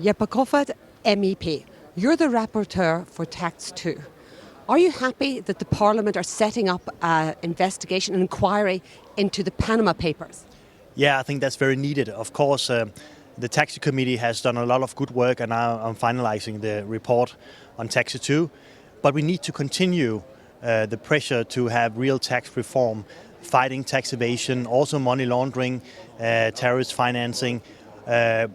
Jeppe Kofod MEP, you're the rapporteur for Tax 2. Are you happy that the Parliament are setting up an investigation, an inquiry into the Panama Papers? Yeah, I think that's very needed. Of course, the Tax Committee has done a lot of good work, and now I'm finalizing the report on Tax 2. But we need to continue the pressure to have real tax reform, fighting tax evasion, also money laundering, terrorist financing,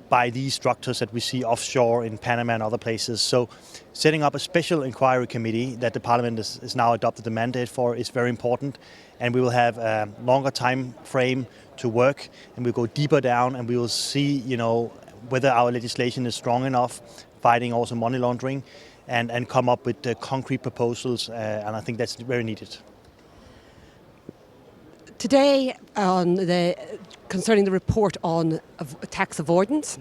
by these structures that we see offshore in Panama and other places. So setting up a special inquiry committee that the Parliament is now adopted the mandate for is very important, and we will have a longer time frame to work, and we'll go deeper down, and we will see, whether our legislation is strong enough, fighting also money laundering, and come up with concrete proposals, and I think that's very needed. Today, concerning the report on tax avoidance,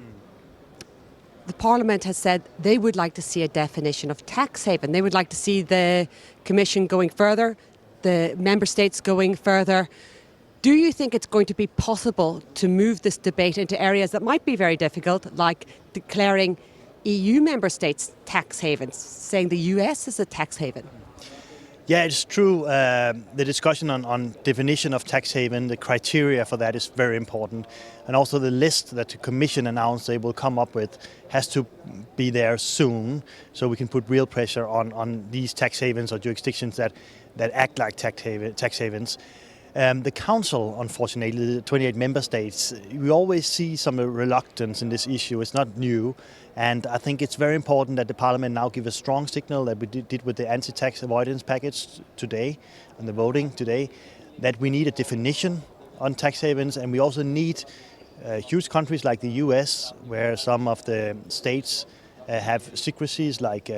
the Parliament has said they would like to see a definition of tax haven. They would like to see the Commission going further, the Member States going further. Do you think it's going to be possible to move this debate into areas that might be very difficult, like declaring EU Member States tax havens, saying the US is a tax haven? Yeah, it's true. The discussion on definition of tax haven, the criteria for that is very important. And also the list that the Commission announced they will come up with has to be there soon, so we can put real pressure on these tax havens or jurisdictions that act like tax havens. The Council, unfortunately, the 28 member states, we always see some reluctance in this issue. It's not new. And I think it's very important that the Parliament now give a strong signal that we did with the anti-tax avoidance package today and the voting today, that we need a definition on tax havens, and we also need huge countries like the US, where some of the states have secrecies, like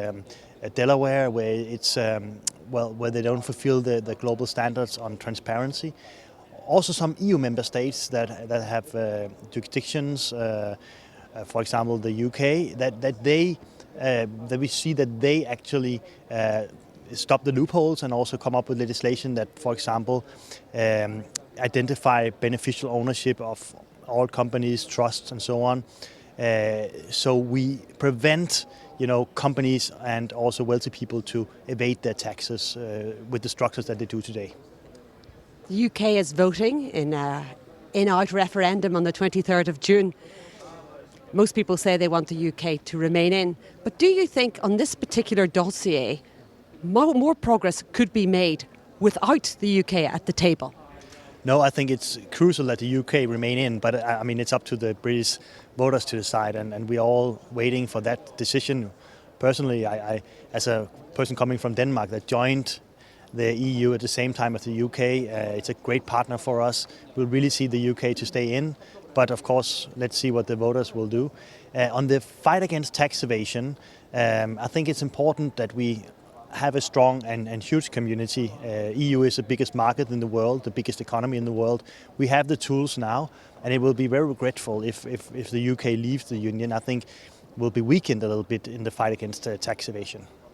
Delaware, where it's where they don't fulfill the global standards on transparency. Also, some EU member states that have jurisdictions. For example, the UK, that we see that they actually stop the loopholes and also come up with legislation that, for example, identify beneficial ownership of all companies, trusts, and so on. So we prevent, companies and also wealthy people to evade their taxes with the structures that they do today. The UK is voting in an in-out referendum on the 23rd of June. Most people say they want the UK to remain in. But do you think on this particular dossier, more progress could be made without the UK at the table? No, I think it's crucial that the UK remain in, but it's up to the British voters to decide, and we're all waiting for that decision. Personally, I as a person coming from Denmark that joined the EU at the same time as the UK, it's a great partner for us. We'll really see the UK to stay in. But of course, let's see what the voters will do. On the fight against tax evasion, I think it's important that we have a strong and huge community. EU is the biggest market in the world, the biggest economy in the world. We have the tools now, and it will be very regretful if the UK leaves the Union. I think we'll be weakened a little bit in the fight against tax evasion.